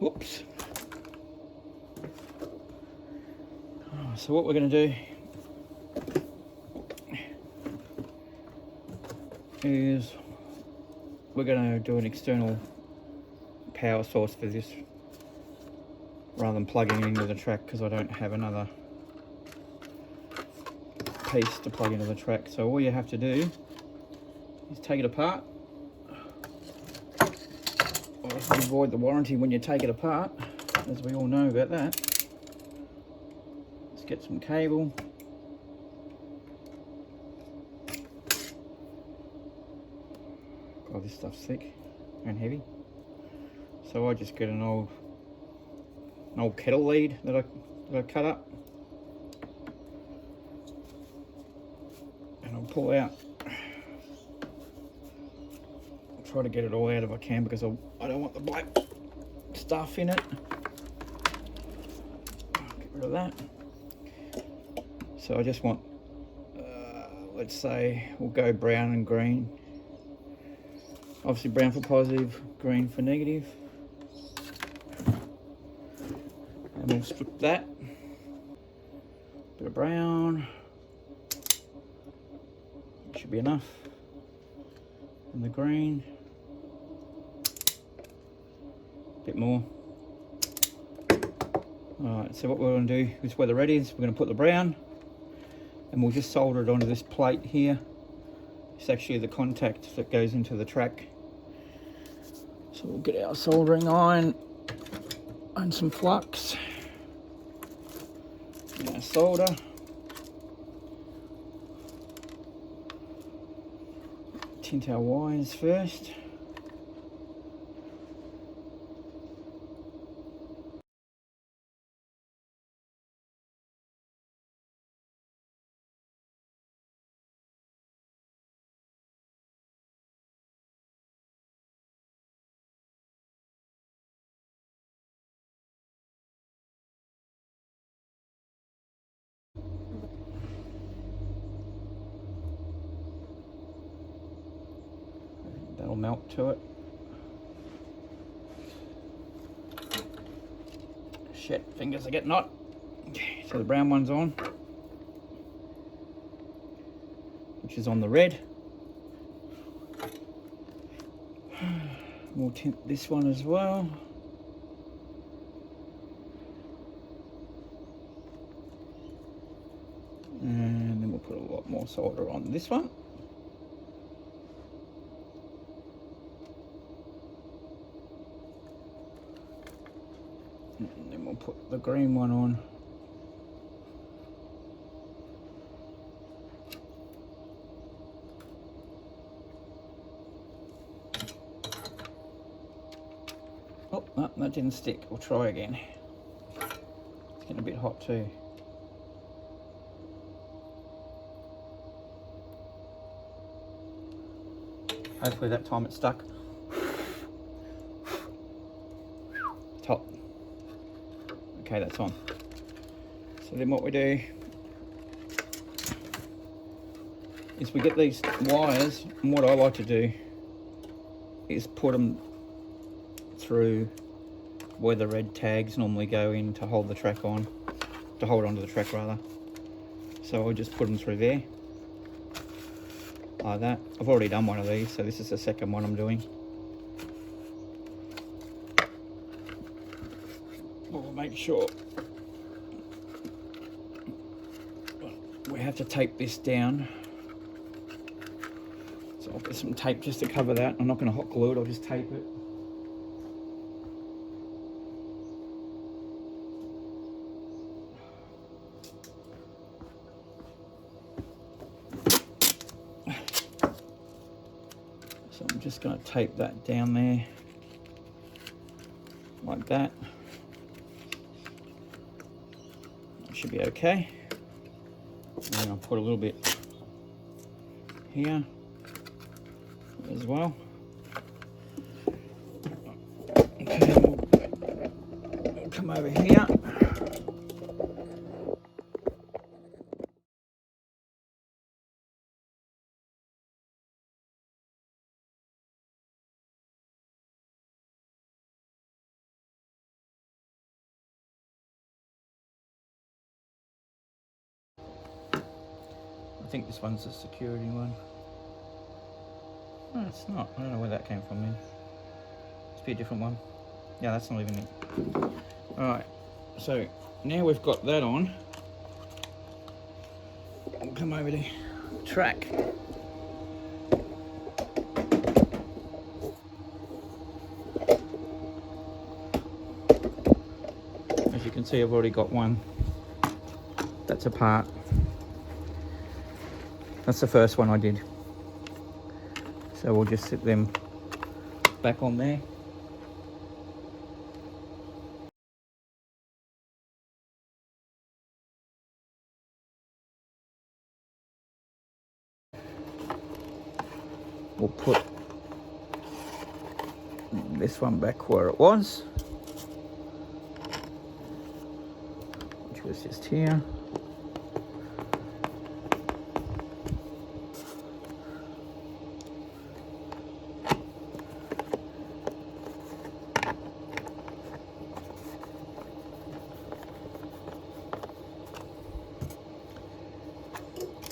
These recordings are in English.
Whoops. So what we're going to do is we're going to do an external power source for this rather than plugging it into the track, because I don't have another piece to plug into the track. So all you have to do is take it apart. Obviously avoid the warranty when you take it apart, as we all know about that. Let's get some cable. God, this stuff's thick and heavy. So I just get an old kettle lead that I cut up, and I'll pull out. I'll try to get it all out if I can, because I don't want the black stuff in it. Get rid of that. So I just want, let's say we'll go brown and green. Obviously brown for positive, green for negative. And we'll strip that. Bit of brown. Should be enough. And the green. Bit more. Alright, so what we're going to do is, where the red is, we're going to put the brown, and we'll just solder it onto this plate here. It's actually the contact that goes into the track. So we'll get our soldering iron and some flux. And our solder. Tint our wires first. That'll melt to it. Shit, fingers are getting hot. Okay, so the brown one's on, which is on the red. We'll tint this one as well. And then we'll put a lot more solder on this one. And then we'll put the green one on. Oh, no, that didn't stick. We'll try again. It's getting a bit hot too. Hopefully that time it stuck. Top. Okay, that's on. So then what we do is we get these wires, and what I like to do is put them through where the red tags normally go in to hold the track on, to hold onto the track rather. So I'll just put them through there, like that. I've already done one of these, so this is the second one I'm doing. We'll make sure we have to tape this down. So I'll get some tape just to cover that. I'm not going to hot glue it, I'll just tape it. So I'm just going to tape that down there, like that. That should be okay. And I'll put a little bit here as well. Okay, we'll come over here. think this one's a security one. No, it's not. I don't know where that came from then. Must be a different one. Yeah, that's not even it. Alright, so now we've got that on. We'll come over to track. As you can see, I've already got one that's apart. That's the first one I did. So we'll just sit them back on there. We'll put this one back where it was, which was just here.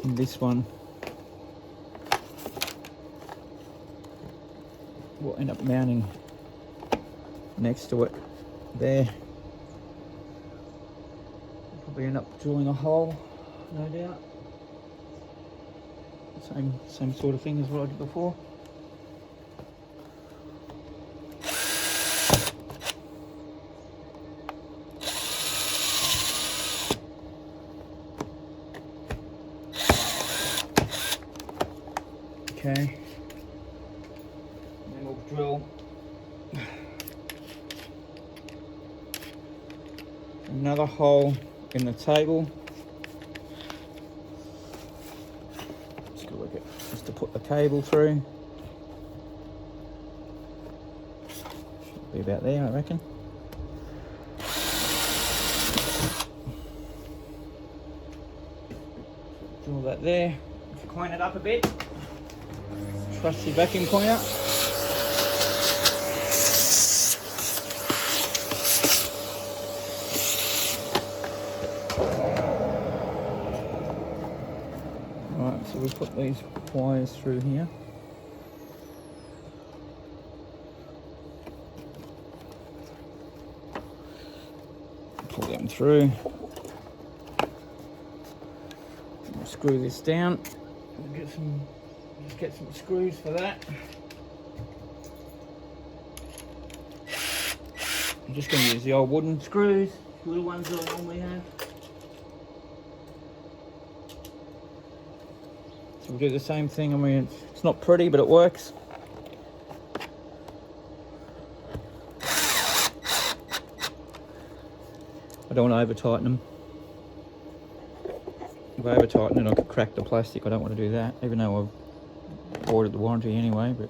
And this one will end up mounting next to it there. Probably end up drilling a hole, no doubt. Same sort of thing as what I did before. Okay. Then we'll drill another hole in the table. Just to put the cable through. Should be about there, I reckon. Drill that there. Clean it up a bit. Trusty vacuum cleaner. Alright, so we put these wires through here. Pull them through. We'll screw this down. We'll get some screws for that. I'm just going to use the old wooden screws, little ones that I normally have. So we'll do the same thing. I mean, it's not pretty, but it works. I don't want to over tighten them. If I over tighten it, I could crack the plastic. I don't want to do that, even though I've ordered the warranty anyway. But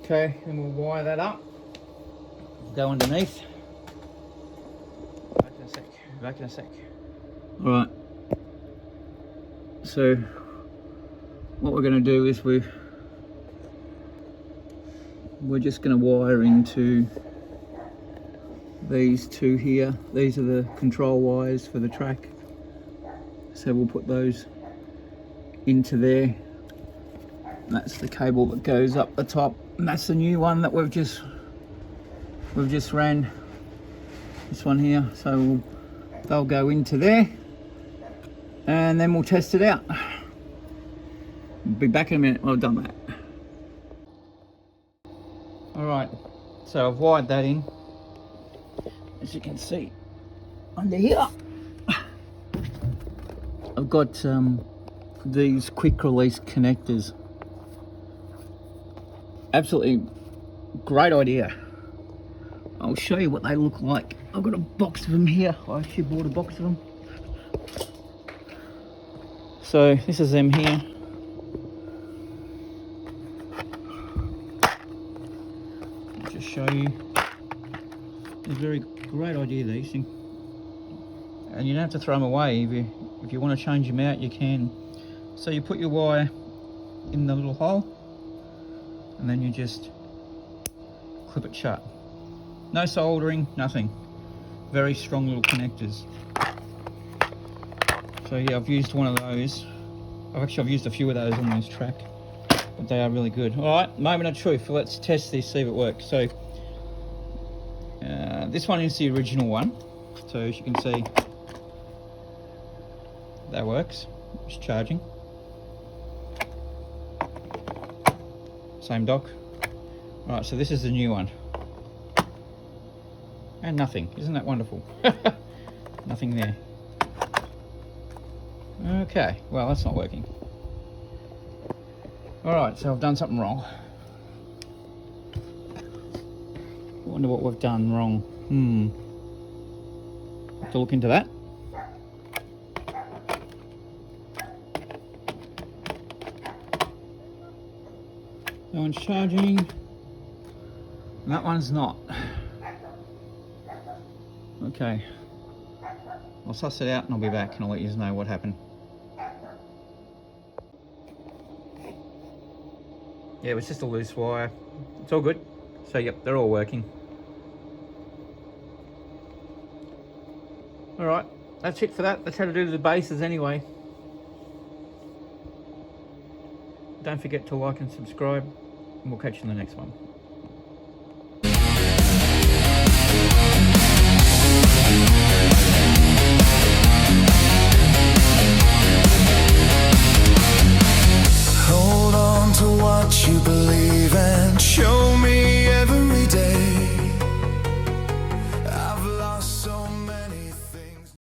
okay, then we'll wire that up. Go underneath. Back in a sec. Back in a sec. All right. So what we're going to do is we're just going to wire into these two here. These are the control wires for the track. So we'll put those into there. That's the cable that goes up the top. And that's the new one that we've just ran. This one here. So they'll go into there, and then we'll test it out. Be back in a minute when I've done that. All right. So I've wired that in. As you can see, under here, I've got these quick release connectors. Absolutely great idea. I'll show you what they look like. I've got a box of them here. I actually bought a box of them. So this is them here. I'll just show you. It's a very great idea, these things. And you don't have to throw them away. If you want to change them out, you can. So you put your wire in the little hole, and then you just clip it shut. No soldering, nothing. Very strong little connectors. So yeah, I've used one of those. I've used a few of those on this track, but they are really good. All right, moment of truth. Let's test this, see if it works. So this one is the original one. So as you can see, that works. It's charging. Same dock. All right, so this is the new one. And nothing. Isn't that wonderful? Nothing there. Okay, well, that's not working. Alright, so I've done something wrong. I wonder what we've done wrong. Have to look into that. That one's charging. And that one's not. Okay. I'll suss it out and I'll be back and I'll let you know what happened. Yeah, it was just a loose wire. It's all good. So yep, they're all working. Alright, that's it for that. That's how to do the bases anyway. Don't forget to like and subscribe, and we'll catch you in the next one.